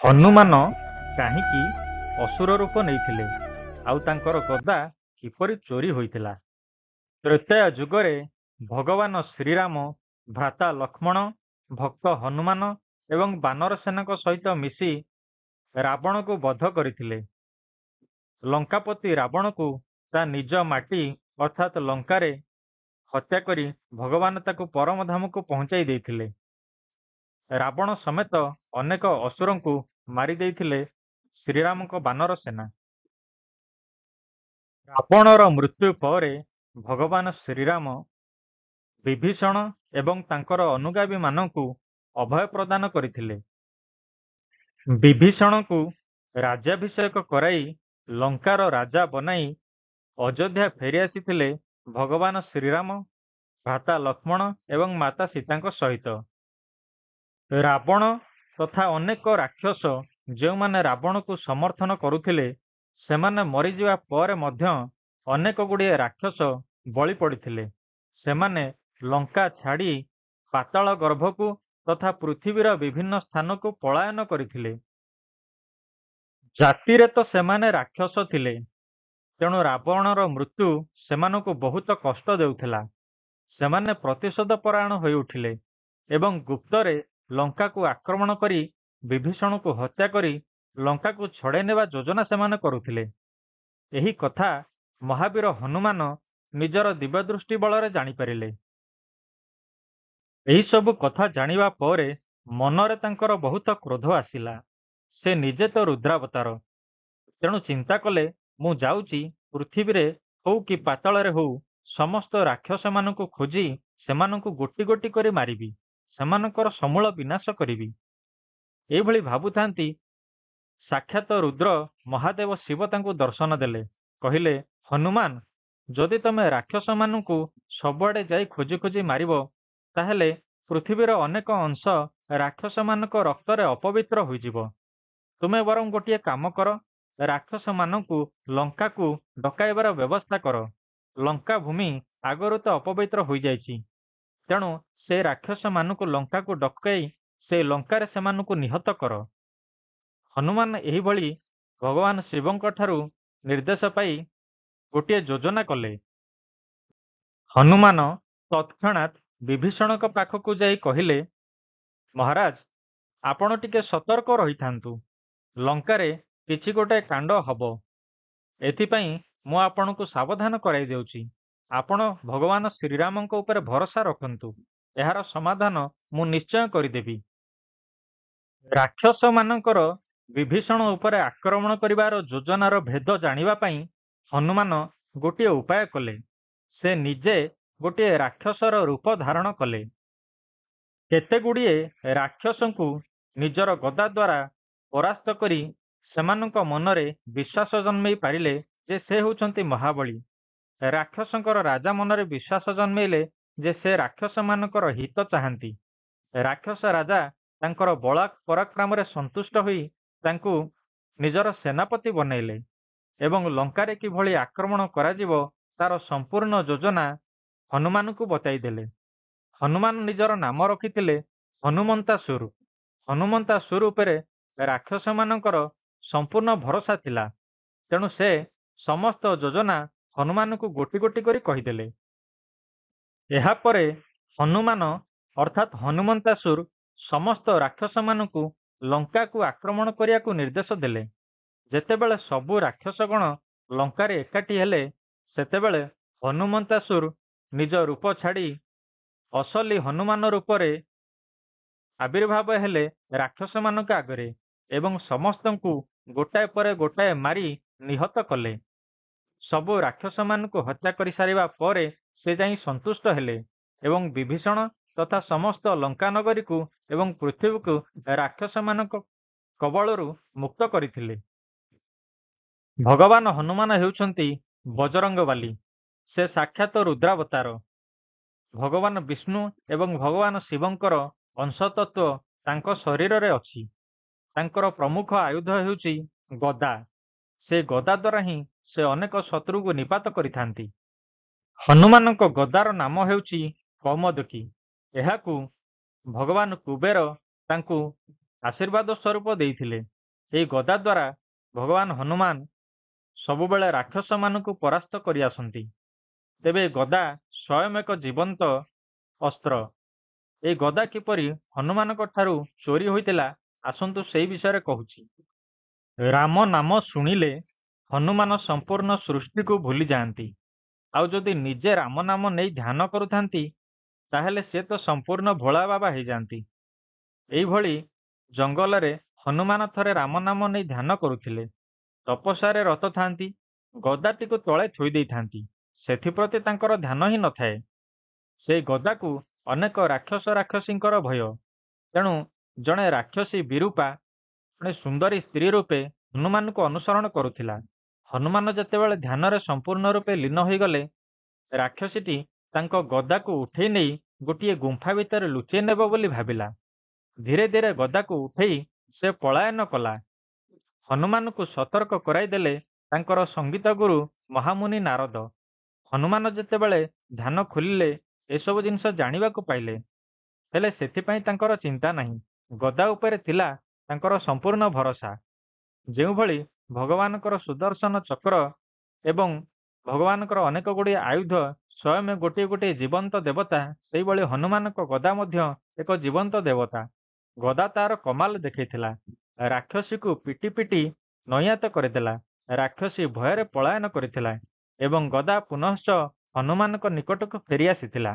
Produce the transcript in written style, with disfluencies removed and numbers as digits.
ହନୁମାନ କାହିଁକି ଅସୁର ରୂପ ନେଇଥିଲେ ଆଉ ତାଙ୍କର ଗଦା କିପରି ଚୋରି ହୋଇଥିଲା? ତ୍ରେତୟା ଯୁଗରେ ଭଗବାନ ଶ୍ରୀରାମ ଭ୍ରାତା ଲକ୍ଷ୍ମଣ, ଭକ୍ତ ହନୁମାନ ଏବଂ ବାନର ସେନାଙ୍କ ସହିତ ମିଶି ରାବଣକୁ ବଧ କରିଥିଲେ। ଲଙ୍କାପତି ରାବଣକୁ ତା ନିଜ ମାଟି ଅର୍ଥାତ୍ ଲଙ୍କାରେ ହତ୍ୟା କରି ଭଗବାନ ତାକୁ ପରମ ଧାମକୁ ପହଞ୍ଚାଇ ଦେଇଥିଲେ। ରାବଣ ସମେତ ଅନେକ ଅସୁରଙ୍କୁ ମାରି ଦେଇଥିଲେ ଶ୍ରୀରାମଙ୍କ ବାନର ସେନା। ରାବଣର ମୃତ୍ୟୁ ପରେ ଭଗବାନ ଶ୍ରୀରାମ ବିଭୀଷଣ ଏବଂ ତାଙ୍କର ଅନୁଗାମୀମାନଙ୍କୁ ଅଭୟ ପ୍ରଦାନ କରିଥିଲେ। ବିଭୀଷଣଙ୍କୁ ରାଜ୍ୟାଭିଷେକ କରାଇ ଲଙ୍କାର ରାଜା ବନାଇ ଅଯୋଧ୍ୟା ଫେରି ଆସିଥିଲେ ଭଗବାନ ଶ୍ରୀରାମ, ଭ୍ରାତା ଲକ୍ଷ୍ମଣ ଏବଂ ମାତା ସୀତାଙ୍କ ସହିତ। ରାବଣ ତଥା ଅନେକ ରାକ୍ଷସ ଯେଉଁମାନେ ରାବଣକୁ ସମର୍ଥନ କରୁଥିଲେ, ସେମାନେ ମରିଯିବା ପରେ ମଧ୍ୟ ଅନେକ ଗୁଡ଼ିଏ ରାକ୍ଷସ ବଳି ପଡ଼ିଥିଲେ। ସେମାନେ ଲଙ୍କା ଛାଡ଼ି ପାତାଳ ଗର୍ଭକୁ ତଥା ପୃଥିବୀର ବିଭିନ୍ନ ସ୍ଥାନକୁ ପଳାୟନ କରିଥିଲେ। ଜାତିରେ ତ ସେମାନେ ରାକ୍ଷସ ଥିଲେ, ତେଣୁ ରାବଣର ମୃତ୍ୟୁ ସେମାନଙ୍କୁ ବହୁତ କଷ୍ଟ ଦେଉଥିଲା। ସେମାନେ ପ୍ରତିଶୋଧ ପରାୟଣ ହୋଇ ଉଠିଲେ ଏବଂ ଗୁପ୍ତରେ ଲଙ୍କାକୁ ଆକ୍ରମଣ କରି ବିଭୀଷଣକୁ ହତ୍ୟା କରି ଲଙ୍କାକୁ ଛଡ଼ାଇ ନେବା ଯୋଜନା ସେମାନେ କରୁଥିଲେ। ଏହି କଥା ମହାବୀର ହନୁମାନ ନିଜର ଦିବ୍ୟଦୃଷ୍ଟି ବଳରେ ଜାଣିପାରିଲେ। ଏହି ସବୁ କଥା ଜାଣିବା ପରେ ମନରେ ତାଙ୍କର ବହୁତ କ୍ରୋଧ ଆସିଲା। ସେ ନିଜେ ତ ରୁଦ୍ରାବତାର, ତେଣୁ ଚିନ୍ତା କଲେ, ମୁଁ ଯାଉଛି ପୃଥିବୀରେ ହଉ କି ପାତାଳରେ ହଉ ସମସ୍ତ ରାକ୍ଷସମାନଙ୍କୁ ଖୋଜି ସେମାନଙ୍କୁ ଗୋଟି ଗୋଟି କରି ମାରିବି, ସେମାନଙ୍କର ସମୂଳ ବିନାଶ କରିବି। ଏଇଭଳି ଭାବୁଥାନ୍ତି ସାକ୍ଷାତ ରୁଦ୍ର ମହାଦେବ ଶିବ ତାଙ୍କୁ ଦର୍ଶନ ଦେଲେ। କହିଲେ, ହନୁମାନ, ଯଦି ତମେ ରାକ୍ଷସମାନଙ୍କୁ ସବୁଆଡ଼େ ଯାଇ ଖୋଜି ଖୋଜି ମାରିବ, ତାହେଲେ ପୃଥିବୀର ଅନେକ ଅଂଶ ରାକ୍ଷସମାନଙ୍କ ରକ୍ତରେ ଅପବିତ୍ର ହୋଇଯିବ। ତୁମେ ବରଂ ଗୋଟିଏ କାମ କର, ରାକ୍ଷସମାନଙ୍କୁ ଲଙ୍କାକୁ ଡକାଇବାର ବ୍ୟବସ୍ଥା କର। ଲଙ୍କା ଭୂମି ଆଗରୁ ତ ଅପବିତ୍ର ହୋଇଯାଇଛି, ତେଣୁ ସେ ରାକ୍ଷସମାନଙ୍କୁ ଲଙ୍କାକୁ ଡକାଇ ସେ ଲଙ୍କାରେ ସେମାନଙ୍କୁ ନିହତ କର। ହନୁମାନ ଏହିଭଳି ଭଗବାନ ଶିବଙ୍କ ଠାରୁ ନିର୍ଦ୍ଦେଶ ପାଇ ଗୋଟିଏ ଯୋଜନା କଲେ। ହନୁମାନ ତତ୍କ୍ଷଣାତ୍ ବିଭୀଷଣଙ୍କ ପାଖକୁ ଯାଇ କହିଲେ, ମହାରାଜ, ଆପଣ ଟିକେ ସତର୍କ ରହିଥାନ୍ତୁ। ଲଙ୍କାରେ କିଛି ଗୋଟାଏ କାଣ୍ଡ ହବ, ଏଥିପାଇଁ ମୁଁ ଆପଣଙ୍କୁ ସାବଧାନ କରାଇ ଦେଉଛି। ଆପଣ ଭଗବାନ ଶ୍ରୀରାମଙ୍କ ଉପରେ ଭରସା ରଖନ୍ତୁ, ଏହାର ସମାଧାନ ମୁଁ ନିଶ୍ଚୟ କରିଦେବି। ରାକ୍ଷସମାନଙ୍କର ବିଭୀଷଣ ଉପରେ ଆକ୍ରମଣ କରିବାର ଯୋଜନାର ଭେଦ ଜାଣିବା ପାଇଁ ହନୁମାନ ଗୋଟିଏ ଉପାୟ କଲେ। ସେ ନିଜେ ଗୋଟିଏ ରାକ୍ଷସର ରୂପ ଧାରଣ କଲେ। କେତେଗୁଡ଼ିଏ ରାକ୍ଷସଙ୍କୁ ନିଜର ଗଦା ଦ୍ୱାରା ପରାସ୍ତ କରି ସେମାନଙ୍କ ମନରେ ବିଶ୍ୱାସ ଜନ୍ମେଇ ପାରିଲେ ଯେ ସେ ହେଉଛନ୍ତି ମହାବଳୀ। ରାକ୍ଷସଙ୍କର ରାଜା ମନରେ ବିଶ୍ୱାସ ଜନ୍ମେଇଲେ ଯେ ସେ ରାକ୍ଷସମାନଙ୍କର ହିତ ଚାହାନ୍ତି। ରାକ୍ଷସ ରାଜା ତାଙ୍କର ବଳ ପରାକ୍ରମରେ ସନ୍ତୁଷ୍ଟ ହୋଇ ତାଙ୍କୁ ନିଜର ସେନାପତି ବନେଇଲେ ଏବଂ ଲଙ୍କାରେ କିଭଳି ଆକ୍ରମଣ କରାଯିବ ତାର ସମ୍ପୂର୍ଣ୍ଣ ଯୋଜନା ହନୁମାନଙ୍କୁ ବତାଇଦେଲେ। ହନୁମାନ ନିଜର ନାମ ରଖିଥିଲେ ହନୁମନ୍ତାସୁର। ହନୁମନ୍ତାସୁର ଉପରେ ରାକ୍ଷସମାନଙ୍କର ସମ୍ପୂର୍ଣ୍ଣ ଭରସା ଥିଲା, ତେଣୁ ସେ ସମସ୍ତ ଯୋଜନା ହନୁମାନଙ୍କୁ ଗୋଟି ଗୋଟି କରି କହିଦେଲେ। ଏହାପରେ ହନୁମାନ ଅର୍ଥାତ୍ ହନୁମନ୍ତାସୁର ସମସ୍ତ ରାକ୍ଷସମାନଙ୍କୁ ଲଙ୍କାକୁ ଆକ୍ରମଣ କରିବାକୁ ନିର୍ଦ୍ଦେଶ ଦେଲେ। ଯେତେବେଳେ ସବୁ ରାକ୍ଷସଗଣ ଲଙ୍କାରେ ଏକାଠି ହେଲେ, ସେତେବେଳେ ହନୁମନ୍ତାସୁର ନିଜ ରୂପ ଛାଡ଼ି ଅସଲି ହନୁମାନ ରୂପରେ ଆବିର୍ଭାବ ହେଲେ ରାକ୍ଷସମାନଙ୍କ ଆଗରେ ଏବଂ ସମସ୍ତଙ୍କୁ ଗୋଟାଏ ପରେ ଗୋଟାଏ ମାରି ନିହତ କଲେ। ସବୁ ରାକ୍ଷସମାନଙ୍କୁ ହତ୍ୟା କରିସାରିବା ପରେ ସେ ଯାଇ ସନ୍ତୁଷ୍ଟ ହେଲେ ଏବଂ ବିଭୀଷଣ ତଥା ସମସ୍ତ ଲଙ୍କାନଗରୀକୁ ଏବଂ ପୃଥିବୀକୁ ରାକ୍ଷସମାନଙ୍କ କବଳରୁ ମୁକ୍ତ କରିଥିଲେ। ଭଗବାନ ହନୁମାନ ହେଉଛନ୍ତି ବଜରଙ୍ଗବାଲି। ସେ ସାକ୍ଷାତ ରୁଦ୍ରାବତାର। ଭଗବାନ ବିଷ୍ଣୁ ଏବଂ ଭଗବାନ ଶିବଙ୍କର ଅଂଶତତ୍ତ୍ୱ ତାଙ୍କ ଶରୀରରେ ଅଛି। ତାଙ୍କର ପ୍ରମୁଖ ଆୟୁଧ ହେଉଛି ଗଦା। ସେ ଗଦା ଦ୍ୱାରା ହିଁ ସେ ଅନେକ ଶତ୍ରୁକୁ ନିପାତ କରିଥାନ୍ତି। ହନୁମାନଙ୍କ ଗଦାର ନାମ ହେଉଛି କୌମୋଦକୀ। ଏହାକୁ ଭଗବାନ କୁବେର ତାଙ୍କୁ ଆଶୀର୍ବାଦ ସ୍ୱରୂପ ଦେଇଥିଲେ। ଏହି ଗଦା ଦ୍ୱାରା ଭଗବାନ ହନୁମାନ ସବୁବେଳେ ରାକ୍ଷସମାନଙ୍କୁ ପରାସ୍ତ କରି ଆସନ୍ତି। ତେବେ ଗଦା ସ୍ୱୟଂ ଏକ ଜୀବନ୍ତ ଅସ୍ତ୍ର। ଏହି ଗଦା କିପରି ହନୁମାନଙ୍କ ଠାରୁ ଚୋରି ହୋଇଥିଲା, ଆସନ୍ତୁ ସେହି ବିଷୟରେ କହୁଛି। ରାମ ନାମ ଶୁଣିଲେ ହନୁମାନ ସମ୍ପୂର୍ଣ୍ଣ ସୃଷ୍ଟିକୁ ଭୁଲି ଯାଆନ୍ତି। ଆଉ ଯଦି ନିଜେ ରାମ ନାମ ନେଇ ଧ୍ୟାନ କରୁଥାନ୍ତି, ତାହେଲେ ସେ ତ ସମ୍ପୂର୍ଣ୍ଣ ଭୋଳା ବାବା ହେଇଯାଆନ୍ତି। ଏଇଭଳି ଜଙ୍ଗଲରେ ହନୁମାନ ଥରେ ରାମ ନାମ ନେଇ ଧ୍ୟାନ କରୁଥିଲେ। ତପସ୍ୟାରେ ରତ ଥାନ୍ତି, ଗଦାଟିକୁ ତଳେ ଥୋଇ ଦେଇଥାନ୍ତି। ସେଥିପ୍ରତି ତାଙ୍କର ଧ୍ୟାନ ହିଁ ନଥାଏ। ସେଇ ଗଦାକୁ ଅନେକ ରାକ୍ଷସୀଙ୍କର ଭୟ। ତେଣୁ ଜଣେ ରାକ୍ଷସୀ ବିରୂପା ଜଣେ ସୁନ୍ଦରୀ ସ୍ତ୍ରୀ ରୂପେ ହନୁମାନଙ୍କୁ ଅନୁସରଣ କରୁଥିଲା। ହନୁମାନ ଯେତେବେଳେ ଧ୍ୟାନରେ ସମ୍ପୂର୍ଣ୍ଣ ରୂପେ ଲୀନ ହୋଇଗଲେ, ରାକ୍ଷସୀଟି ତାଙ୍କ ଗଦାକୁ ଉଠେଇ ନେଇ ଗୋଟିଏ ଗୁମ୍ଫା ଭିତରେ ଲୁଚେଇ ନେବ ବୋଲି ଭାବିଲା। ଧୀରେ ଧୀରେ ଗଦାକୁ ଉଠେଇ ସେ ପଳାୟନ କଲା। ହନୁମାନଙ୍କୁ ସତର୍କ କରାଇଦେଲେ ତାଙ୍କର ସଙ୍ଗୀତ ଗୁରୁ ମହାମୁନି ନାରଦ। ହନୁମାନ ଯେତେବେଳେ ଧ୍ୟାନ ଖୋଲିଲେ ଏସବୁ ଜିନିଷ ଜାଣିବାକୁ ପାଇଲେ। ହେଲେ ସେଥିପାଇଁ ତାଙ୍କର ଚିନ୍ତା ନାହିଁ। ଗଦା ଉପରେ ଥିଲା ତାଙ୍କର ସମ୍ପୂର୍ଣ୍ଣ ଭରସା। ଯେଉଁଭଳି ଭଗବାନଙ୍କର ସୁଦର୍ଶନ ଚକ୍ର ଏବଂ ଭଗବାନଙ୍କର ଅନେକ ଗୁଡ଼ିଏ ଆୟୁଧ ସ୍ୱୟଂ ଗୋଟିଏ ଗୋଟିଏ ଜୀବନ୍ତ ଦେବତା, ସେହିଭଳି ହନୁମାନଙ୍କ ଗଦା ମଧ୍ୟ ଏକ ଜୀବନ୍ତ ଦେବତା। ଗଦା ତାର କମାଲ ଦେଖେଇଥିଲା। ରାକ୍ଷସୀକୁ ପିଟି ପିଟି ନଇଁଆତ କରିଦେଲା। ରାକ୍ଷସୀ ଭୟରେ ପଳାୟନ କରିଥିଲା ଏବଂ ଗଦା ପୁନଶ୍ଚ ହନୁମାନଙ୍କ ନିକଟକୁ ଫେରି ଆସିଥିଲା।